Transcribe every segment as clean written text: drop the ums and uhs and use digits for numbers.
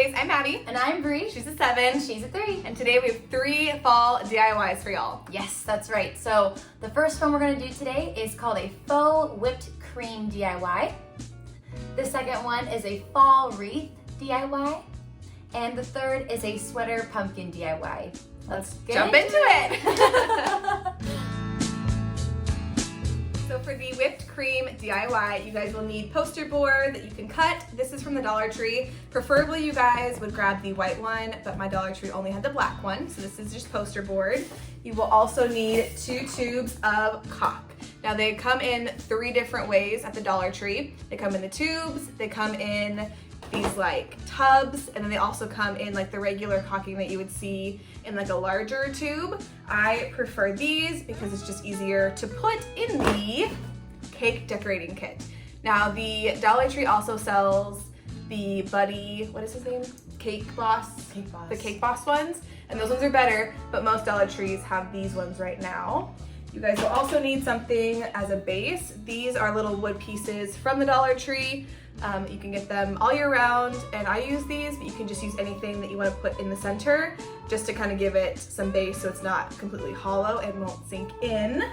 guys, I'm Abby. And I'm Bree. She's a 7. She's a 3. And today we have 3 fall DIYs for y'all. Yes, that's right. So the first one we're going to do today is called a faux whipped cream DIY. The second one is a fall wreath DIY. And the third is a sweater pumpkin DIY. Let's jump into it. So for the whipped cream DIY, you guys will need poster board that you can cut. This is from the Dollar Tree. Preferably you guys would grab the white one, but my Dollar Tree only had the black one, so this is just poster board. You will also need 2 tubes of caulk. Now they come in 3 different ways at the Dollar Tree. They come in the tubes, they come in these like tubs, and then they also come in like the regular caulking that you would see in like a larger tube. I prefer these because it's just easier to put in the cake decorating kit. Now the Dollar Tree also sells the Buddy, what is his name? Cake Boss. Cake Boss. The Cake Boss ones, and those ones are better, but most Dollar Trees have these ones right now. You guys will also need something as a base. These are little wood pieces from the Dollar Tree. You can get them all year round, and I use these, but you can just use anything that you want to put in the center just to kind of give it some base so it's not completely hollow and won't sink in.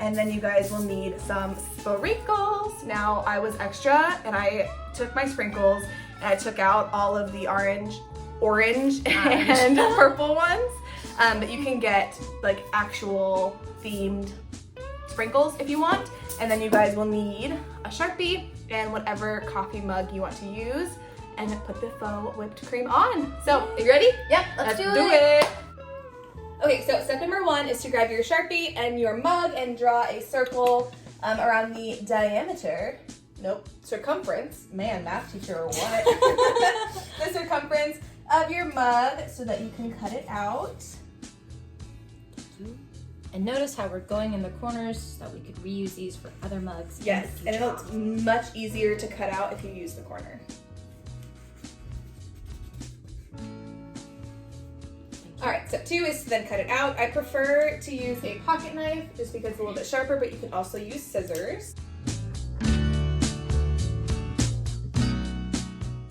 And then you guys will need some sprinkles. Now I was extra and I took my sprinkles and I took out all of the orange and purple ones, but you can get like actual themed sprinkles if you want. And then you guys will need a Sharpie and whatever coffee mug you want to use, and put the faux whipped cream on. So, are you ready? Yep, let's do it. Okay, so step number 1 is to grab your Sharpie and your mug and draw a circle around the circumference. Man, math teacher or what? The circumference of your mug so that you can cut it out. And notice how we're going in the corners so that we could reuse these for other mugs. Yes, and it looks much easier to cut out if you use the corner. All right, step 2 is to then cut it out. I prefer to use a pocket knife just because it's a little bit sharper, but you can also use scissors.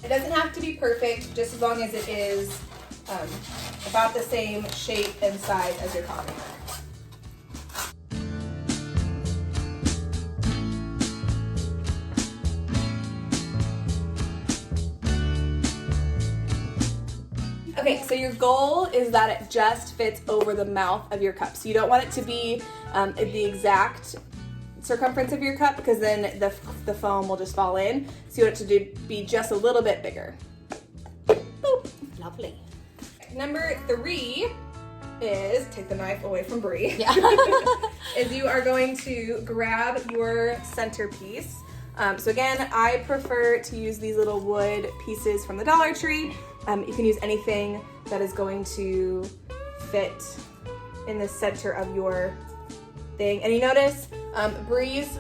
It doesn't have to be perfect, just as long as it is about the same shape and size as your coffee mug. Okay, so your goal is that it just fits over the mouth of your cup. So you don't want it to be the exact circumference of your cup, because then the foam will just fall in. So you want it to be just a little bit bigger. Boop. Lovely. Number 3 is, take the knife away from Bree. Yeah. Is you are going to grab your centerpiece. So again, I prefer to use these little wood pieces from the Dollar Tree. You can use anything that is going to fit in the center of your thing. And you notice Bree's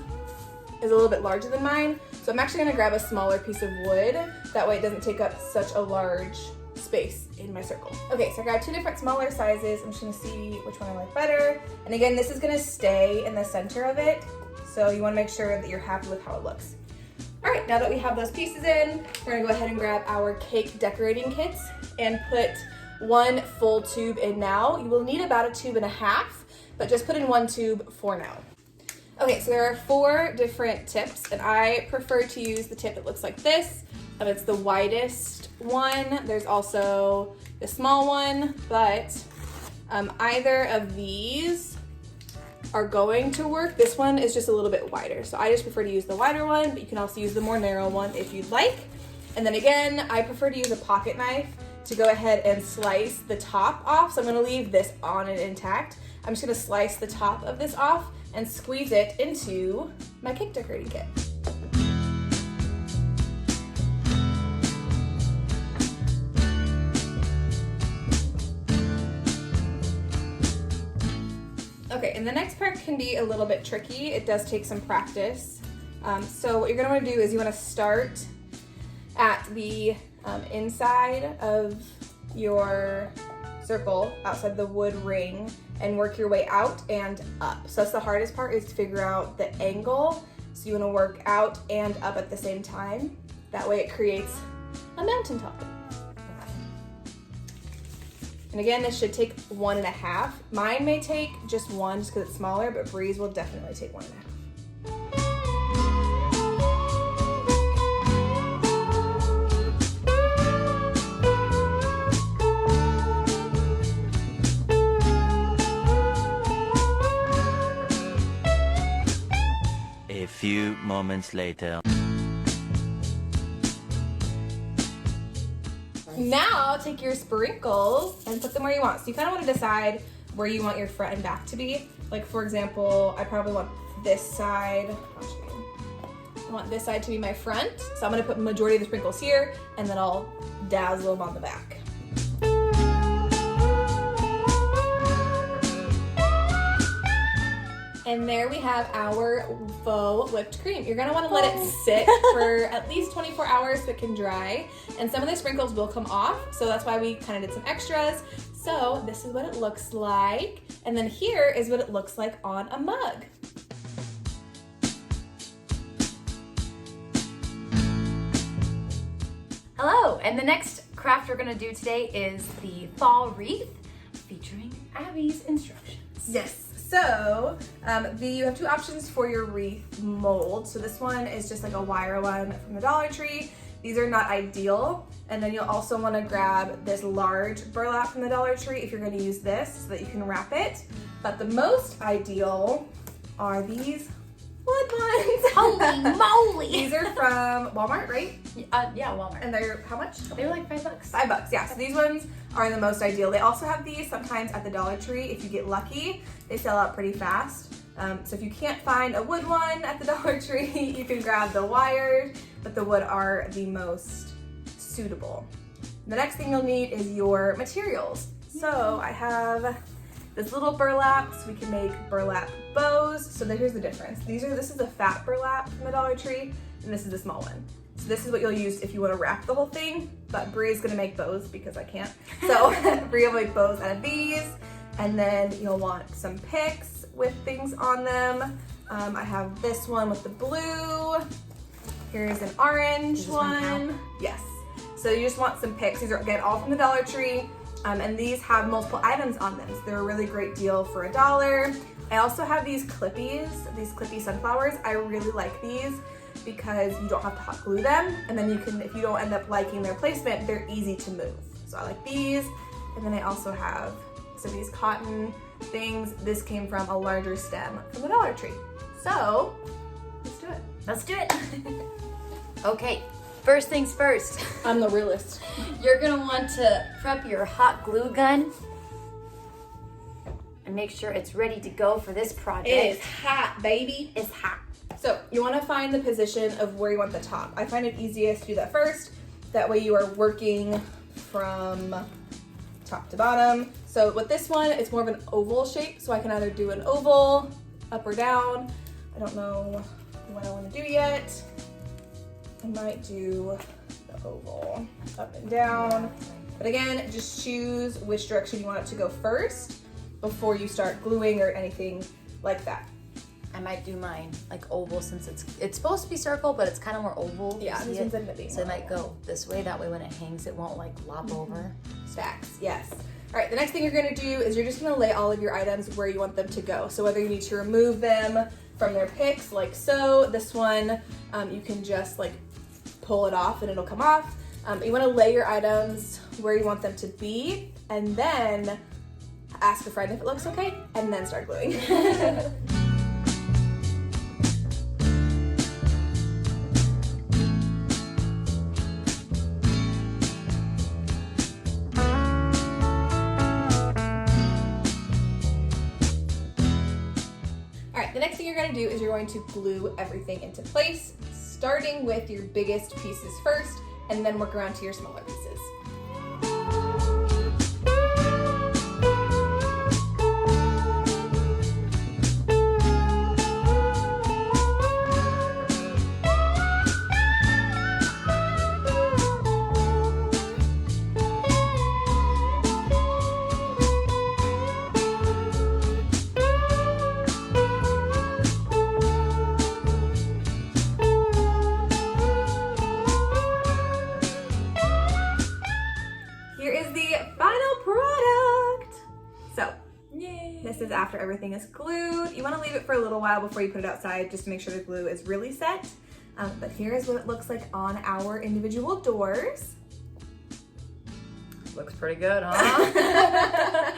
is a little bit larger than mine, so I'm actually going to grab a smaller piece of wood. That way it doesn't take up such a large space in my circle. Okay, so I grabbed 2 different smaller sizes. I'm just going to see which one I like better. And again, this is going to stay in the center of it, so you want to make sure that you're happy with how it looks. All right, now that we have those pieces in, we're gonna go ahead and grab our cake decorating kits and put 1 full tube in now. You will need about a 1.5 tubes, but just put in 1 tube for now. Okay, so there are 4 different tips, and I prefer to use the tip that looks like this. It's the widest one. There's also the small one, but either of these are going to work. This one is just a little bit wider, so I just prefer to use the wider one, but you can also use the more narrow one if you'd like. And then again, I prefer to use a pocket knife to go ahead and slice the top off. So I'm going to leave this on and intact. I'm just going to slice the top of this off and squeeze it into my cake decorating kit. Okay, and the next part can be a little bit tricky. It does take some practice. So what you're gonna wanna do is you wanna start at the inside of your circle, outside the wood ring, and work your way out and up. So that's the hardest part, is to figure out the angle. So you wanna work out and up at the same time. That way it creates a mountaintop. And again, this should take 1.5. Mine may take just one just because it's smaller, but Bree's will definitely take 1.5. A few moments later. Now take your sprinkles and put them where you want. So you kind of want to decide where you want your front and back to be. Like for example, I probably want this side. I want this side to be my front. So I'm going to put majority of the sprinkles here and then I'll dazzle them on the back. And there we have our faux whipped cream. You're gonna wanna let it sit for at least 24 hours so it can dry. And some of the sprinkles will come off, so that's why we kind of did some extras. So this is what it looks like. And then here is what it looks like on a mug. Hello, and the next craft we're gonna do today is the fall wreath featuring Abby's instructions. Yes. So you have two options for your wreath mold. So this one is just like a wire one from the Dollar Tree. These are not ideal. And then you'll also want to grab this large burlap from the Dollar Tree if you're going to use this so that you can wrap it. But the most ideal are these wood ones. Holy moly! These are from Walmart, right? Yeah, Walmart. And they're how much? They were like $5. $5, yeah. So these ones are the most ideal. They also have these sometimes at the Dollar Tree. If you get lucky, they sell out pretty fast. So if you can't find a wood one at the Dollar Tree, you can grab the wired, but the wood are the most suitable. The next thing you'll need is your materials. So I have this little burlap, so we can make burlap bows. So here's the difference. This is a fat burlap from the Dollar Tree, and this is a small one. So this is what you'll use if you want to wrap the whole thing, but Bree's gonna make bows because I can't. So Bree will make bows out of these, and then you'll want some picks with things on them. I have this one with the blue. Here's an orange one. Yes. So you just want some picks. These are, again, all from the Dollar Tree. And these have multiple items on them. So they're a really great deal for $1. I also have these clippy sunflowers. I really like these because you don't have to hot glue them. And then you can, if you don't end up liking their placement, they're easy to move. So I like these. And then I also have some of these cotton things. This came from a larger stem from the Dollar Tree. So let's do it. Let's do it. Okay, first things first. I'm the realist. You're gonna want to prep your hot glue gun and make sure it's ready to go for this project. It is hot, baby. It's hot. So you want to find the position of where you want the top. I find it easiest to do that first. That way you are working from top to bottom. So with this one, it's more of an oval shape. So I can either do an oval, up or down. I don't know what I want to do yet. I might do the oval, up and down. But again, just choose which direction you want it to go first before you start gluing or anything like that. I might do mine like oval since it's supposed to be circle, but it's kind of more oval. Yeah, You this see one's it? ended up being So it more might go this way. That way when it hangs, it won't like lop over. Stacks, yes. All right, the next thing you're gonna do is you're just gonna lay all of your items where you want them to go. So whether you need to remove them from their picks, like so, this one, you can just like pull it off and it'll come off. You wanna lay your items where you want them to be and then ask a friend if it looks okay and then start gluing. The next thing you're going to do is you're going to glue everything into place, starting with your biggest pieces first, and then work around to your smaller pieces. after everything is glued. You want to leave it for a little while before you put it outside just to make sure the glue is really set. But here is what it looks like on our individual doors. Looks pretty good, huh?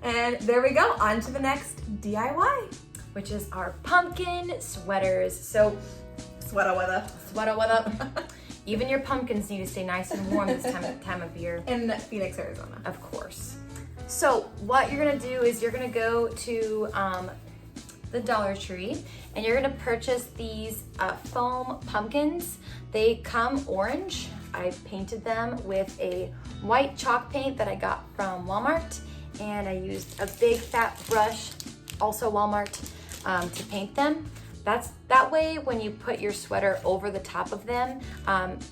And there we go, on to the next DIY. Which is our pumpkin sweaters. So, Sweater weather. sweater weather. Even your pumpkins need to stay nice and warm this time of year. In Phoenix, Arizona. Of course. So what you're gonna do is you're gonna go to the Dollar Tree and you're gonna purchase these foam pumpkins. They come orange. I painted them with a white chalk paint that I got from Walmart, and I used a big fat brush, also Walmart, to paint them. That way when you put your sweater over the top of them,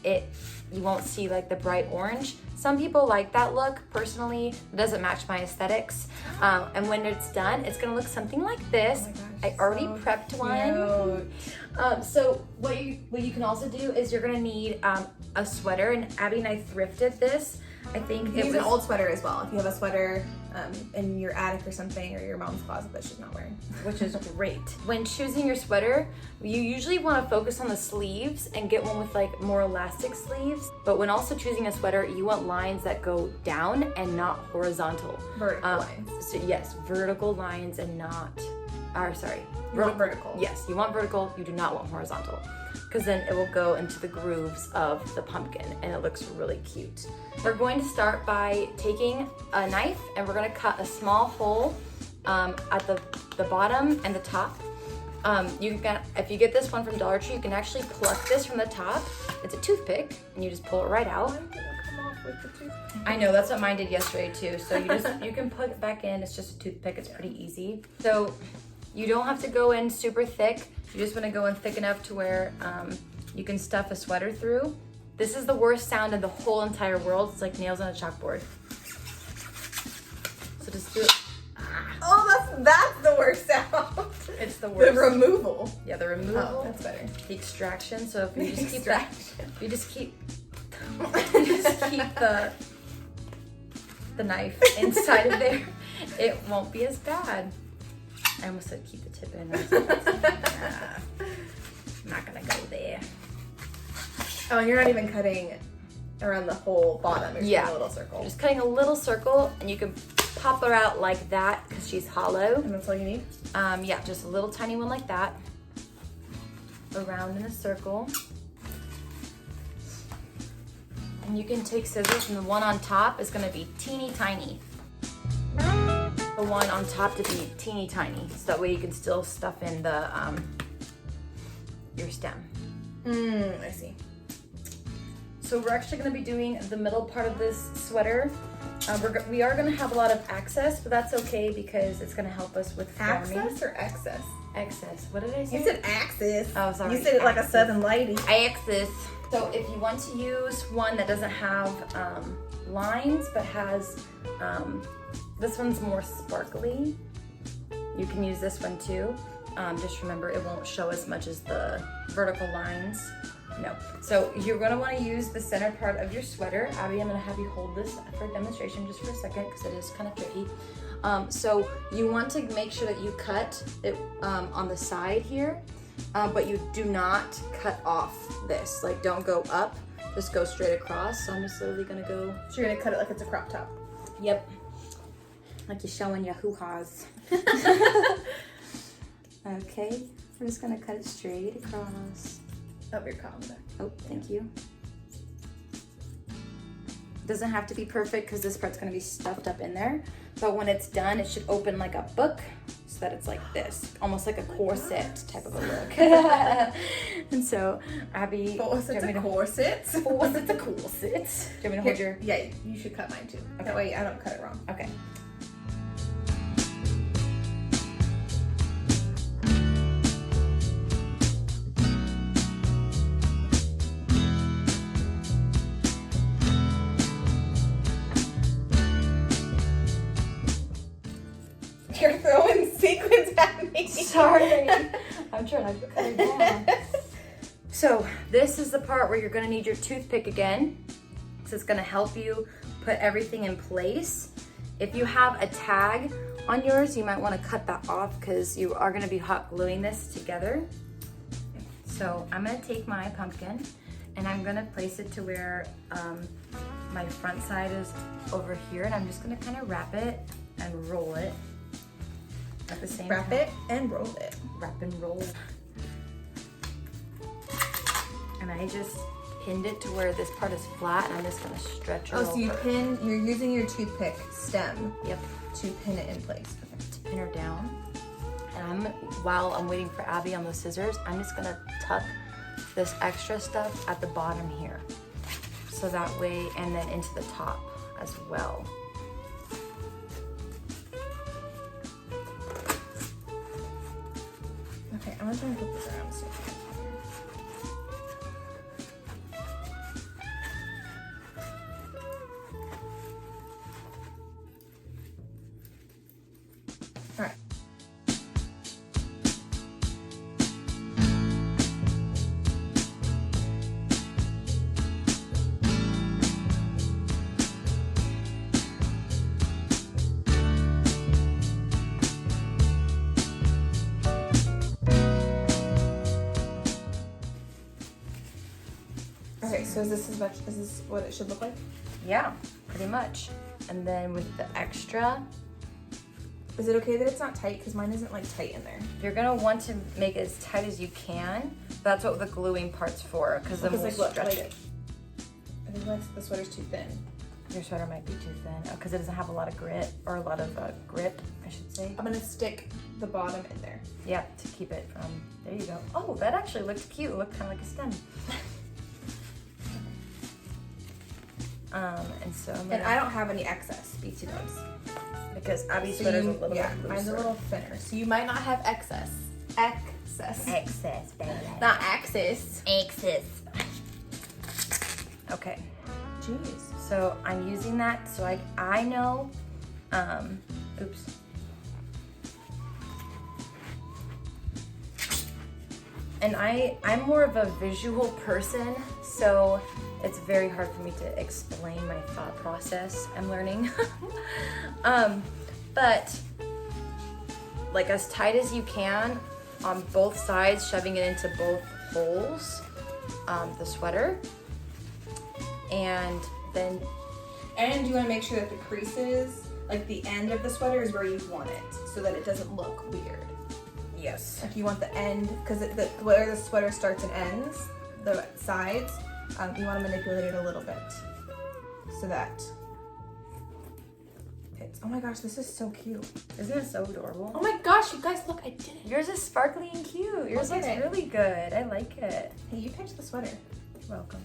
you won't see like the bright orange. Some people like that look. Personally, it doesn't match my aesthetics. And when it's done, it's gonna look something like this. Oh my gosh, I already so prepped one. So what you can also do is you're gonna need a sweater, and Abby and I thrifted this. I think You can use an old sweater as well. If you have a sweater in your attic or something, or your mom's closet that she's not wearing. Which is great. When choosing your sweater, you usually want to focus on the sleeves and get one with like more elastic sleeves. But when also choosing a sweater, you want lines that go down and not horizontal. Vertical lines. So yes, vertical lines and not, sorry. You want vertical. Yes, you want vertical, you do not want horizontal. Because then it will go into the grooves of the pumpkin and it looks really cute. We're going to start by taking a knife and we're going to cut a small hole at the bottom and the top. If you get this one from Dollar Tree, you can actually pluck this from the top. It's a toothpick and you just pull it right out. Why did it come off with the toothpick? I know, that's what mine did yesterday too. So you can put it back in. It's just a toothpick. It's pretty easy. So you don't have to go in super thick. You just want to go in thick enough to where you can stuff a sweater through. This is the worst sound in the whole entire world. It's like nails on a chalkboard. So just do it. Oh, that's the worst sound. It's the worst. The removal. Yeah, the removal. Oh, that's better. The extraction. So if you just keep Extraction. you just keep the knife inside of there, it won't be as bad. I almost said keep the tip in. I'm not gonna go there. Oh, and you're not even cutting around the whole bottom. You're just doing a little circle. You're just cutting a little circle, and you can pop her out like that because she's hollow. And that's all you need? Yeah, just a little tiny one like that. Around in a circle. And you can take scissors, and the one on top is gonna be teeny tiny. The one on top to be teeny tiny, so that way you can still stuff in the your stem. I see. So we're actually going to be doing the middle part of this sweater. We are going to have a lot of access, but that's okay because it's going to help us with forming. Access or excess? Excess. What did I say? You said axis. Oh, sorry. You said it like a southern lady. Axis. So if you want to use one that doesn't have lines but has this one's more sparkly, you can use this one too. Just remember it won't show as much as the vertical lines. No. So you're going to want to use the center part of your sweater. Abby, I'm going to have you hold this for a demonstration just for a second because it is kind of tricky. So you want to make sure that you cut it on the side here, but you do not cut off this. Like, don't go up, just go straight across. So I'm just literally going to go. So you're going to cut it like it's a crop top. Yep. Like you're showing your hoo-has. Okay, we're just gonna cut it straight across. Oh, your column there. Oh, thank you. Doesn't have to be perfect because this part's gonna be stuffed up in there. But when it's done, it should open like a book so that it's like this, almost like a corset type of a look. And so, Abby, It's a corset. It's a corset. Do you want me to hold your? Yeah, you should cut mine too. Okay. That way I don't cut it wrong. Okay. You're throwing sequins at me. Sorry. I'm trying to cut it down. So this is the part where you're gonna need your toothpick again. So it's gonna help you put everything in place. If you have a tag On yours, you might want to cut that off because you are going to be hot gluing this together. So I'm going to take my pumpkin and I'm going to place it to where my front side is over here, and I'm just going to kind of wrap it and roll it at the same time. Wrap it and roll it. Wrap and roll. And I just pinned it to where this part is flat, and I'm just going to stretch it Oh, so over. you're using your toothpick stem. Yep. To pin it in place. Okay. To pin her down. And while I'm waiting for Abby on the scissors, I'm just gonna tuck this extra stuff at the bottom here. So that way, and then into the top as well. Okay, I'm gonna try and flip this around. So all right. Okay, so is this what it should look like? Yeah, pretty much. And then with the extra, Is it okay that it's not tight? Because mine isn't like tight in there. you're gonna want to make it as tight as you can. That's what the gluing part's for, because then we'll look, stretch like, it. I think like the sweater's too thin. Your sweater might be too thin, because it doesn't have a lot of grit, or a lot of grip, I should say. I'm gonna stick the bottom in there. Yeah, to keep it from, there you go. Oh, that actually looked cute. It looked kind of like a stem. And so I'm And gonna, I don't have any excess BT dubs. because Abby's So sweater's you- a little yeah, bit looser. mine's a little thinner. So you might not have excess. Excess. Excess, baby. Not access. Excess. Okay, Jeez. so I'm using that so I know, oops. And I'm more of a visual person, so it's very hard for me to explain my thought process. I'm learning. But like as tight as you can on both sides, shoving it into both holes, the sweater. And then And you want to make sure that the creases, like the end of the sweater, is where you want it, so that it doesn't look weird. yes. Like you want the end, because where the sweater starts and ends, the sides, you want to manipulate it a little bit, so that it's. Oh my gosh, this is so cute. Isn't it so adorable? Oh my gosh, you guys, look, I did it. Yours is sparkly and cute. Yours Look looks at it. really good. I like it. Hey, you picked the sweater. You're welcome.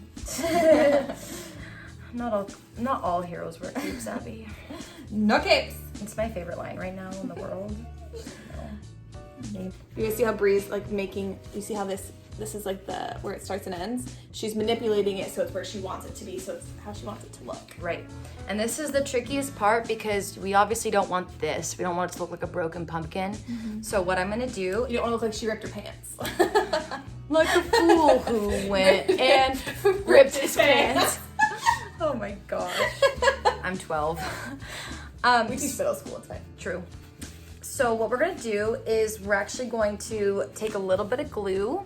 Not all heroes wear capes, Abby. No capes. It's my favorite line right now in the world. You guys see how Bree's like making? You see how this is like the where it starts and ends? She's manipulating it so it's where she wants it to be, so it's how she wants it to look. Right. And this is the trickiest part because we obviously don't want this. We don't want it to look like a broken pumpkin. Mm-hmm. So what I'm gonna do, You don't want to look like she ripped her pants. like a fool who went and ripped his pants. Oh my gosh. I'm 12. We teach middle school, it's fine. True. So what we're gonna do is we're actually going to take a little bit of glue,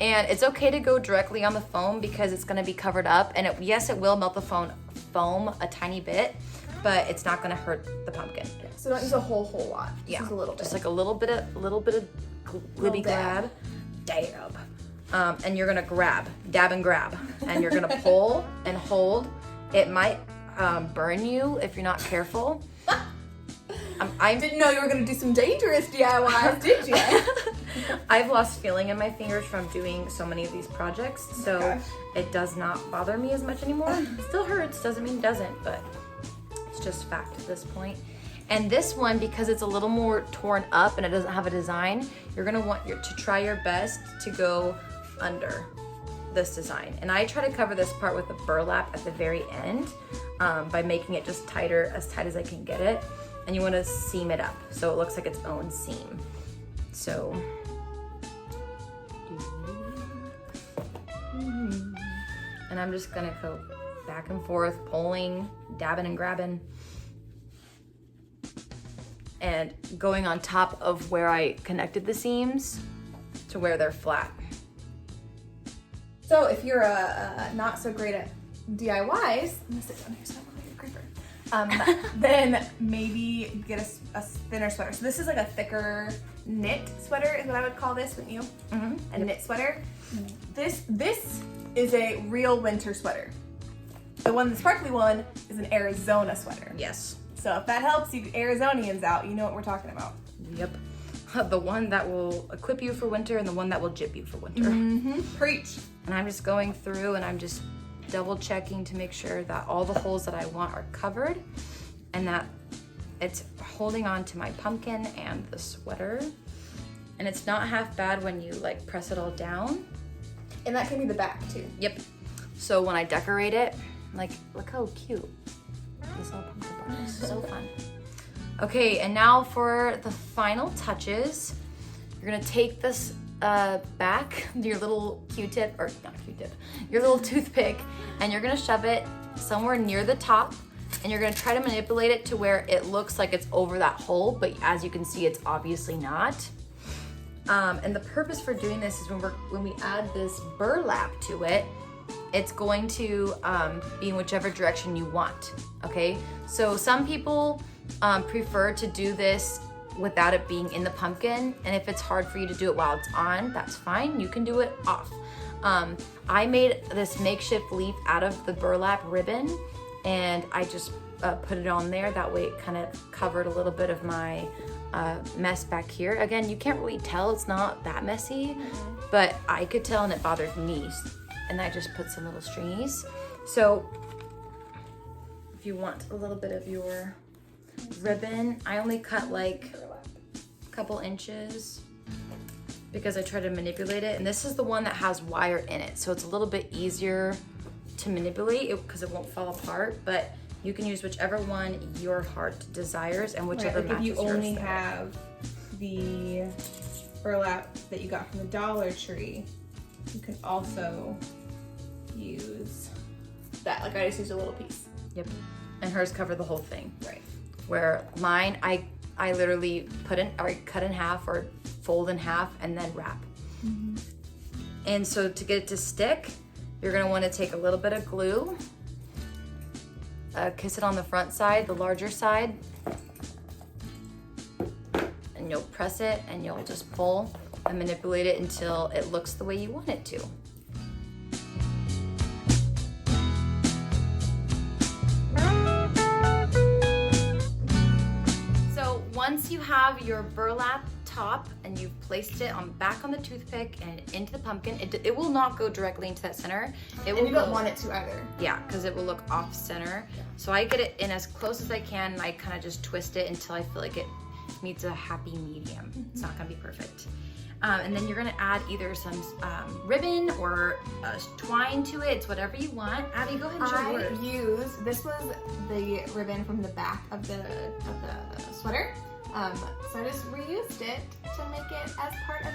and it's okay to go directly on the foam because it's gonna be covered up, and yes, it will melt the foam a tiny bit, but it's not gonna hurt the pumpkin. So don't use a whole lot. Yeah, Just a little bit. just like a little bit of glibby dab. dab. And you're gonna dab and grab, and you're gonna pull and hold. It might burn you if you're not careful. I didn't know you were gonna do some dangerous DIYs, did you? I've lost feeling in my fingers from doing so many of these projects, so gosh. it does not bother me as much anymore. It still hurts, doesn't mean it doesn't, but it's just fact at this point. And this one, because it's a little more torn up and it doesn't have a design, you're gonna want to try your best to go under this design. And I try to cover this part with a burlap at the very end by making it just tighter, as tight as I can get it. And you want to seam it up so it looks like its own seam. So, and I'm just gonna go back and forth, pulling, dabbing and grabbing. and going on top of where I connected the seams to where they're flat. So if you're not so great at DIYs, I'm gonna sit down here so I don't look like a creeper. Then maybe get a thinner sweater. So this is like a thicker knit sweater is what I would call this, wouldn't you? Mm-hmm. A knit sweater. This is a real winter sweater. The sparkly one is an Arizona sweater. Yes. So if that helps you Arizonians out, you know what we're talking about. Yep. The one that will equip you for winter and the one that will jip you for winter. Mm-hmm. Preach. And I'm just going through and I'm just double checking to make sure that all the holes that I want are covered and that it's holding on to my pumpkin and the sweater. And it's not half bad when you like press it all down. And that can be the back too. Yep. So when I decorate it, like, look how cute. This little pumpkin box. So fun. Okay, and now for the final touches. You're gonna take this back, your little Q-tip, or not Q-tip, your little toothpick, and you're gonna shove it somewhere near the top, and you're gonna try to manipulate it to where it looks like it's over that hole, but as you can see, it's obviously not. And the purpose for doing this is when we add this burlap to it, it's going to be in whichever direction you want, okay? So some people prefer to do this without it being in the pumpkin, and if it's hard for you to do it while it's on, that's fine, you can do it off. I made this makeshift leaf out of the burlap ribbon, and I just put it on there, that way it kind of covered a little bit of my mess back here. Again, you can't really tell, it's not that messy, but I could tell and it bothered me, and I just put some little stringies. So if you want a little bit of your ribbon, I only cut like a couple inches because I try to manipulate it, and this is the one that has wire in it, so it's a little bit easier to manipulate because it won't fall apart, but you can use whichever one your heart desires and whichever right, like matches if you only yours. have the burlap that you got from the Dollar Tree, you can also use that. Like I just used a little piece. Yep. And hers cover the whole thing. Right. Where mine, I literally cut in half or fold in half and then wrap. Mm-hmm. And so to get it to stick, you're gonna wanna take a little bit of glue, kiss it on the front side, the larger side, and you'll press it and you'll just pull and manipulate it until it looks the way you want it to. So once you have your burlap top and you've placed it back on the toothpick and into the pumpkin, it will not go directly into that center. It will And you don't want it to either. Yeah, because it will look off center. Yeah. So I get it in as close as I can, and I kind of just twist it until I feel like it meets a happy medium. Mm-hmm. It's not gonna be perfect. And then you're gonna add either some ribbon or twine to it. It's whatever you want. Abby, go ahead and show yours. This was the ribbon from the back of the sweater. So I just reused it to make it as part of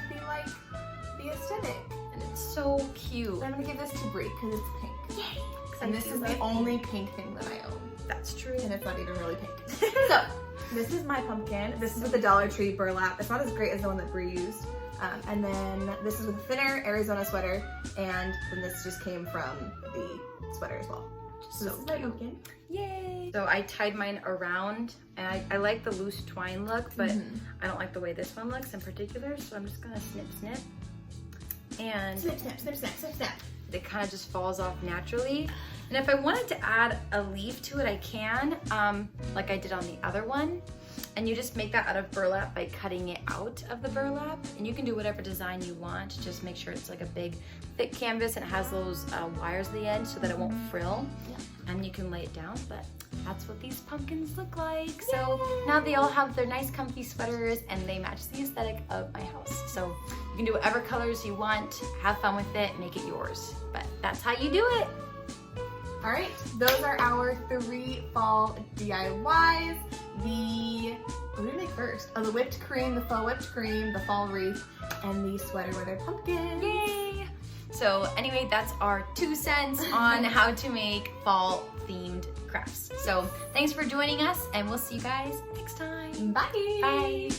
the aesthetic. And it's so cute. So I'm gonna give this to Brie because it's pink. Yay! And this is the only pink thing that I own. That's true. And it's not even really pink. So this is my pumpkin. This is with the Dollar Tree burlap. It's not as great as the one that Brie used. And then this is with a thinner Arizona sweater, and then this just came from the sweater as well. So this is my pumpkin. Yay! So I tied mine around, and I like the loose twine look, but I don't like the way this one looks in particular, so I'm just gonna snip, snip. And snip, snip, snip, snip, snip, snip. It kind of just falls off naturally. And if I wanted to add a leaf to it, I can, like I did on the other one. And you just make that out of burlap by cutting it out of the burlap. And you can do whatever design you want. Just make sure it's like a big, thick canvas and it has those wires at the end so that it won't frill. Yeah. And you can lay it down, but that's what these pumpkins look like. So now they all have their nice comfy sweaters and they match the aesthetic of my house. So you can do whatever colors you want, have fun with it, make it yours. But that's how you do it. All right, those are our 3 fall DIYs. What did we make first? Oh, the whipped cream, the faux whipped cream, the fall wreath, and the sweater weather pumpkin. Yay! So anyway, that's our 2 cents on how to make fall themed crafts. So thanks for joining us, and we'll see you guys next time. Bye. Bye.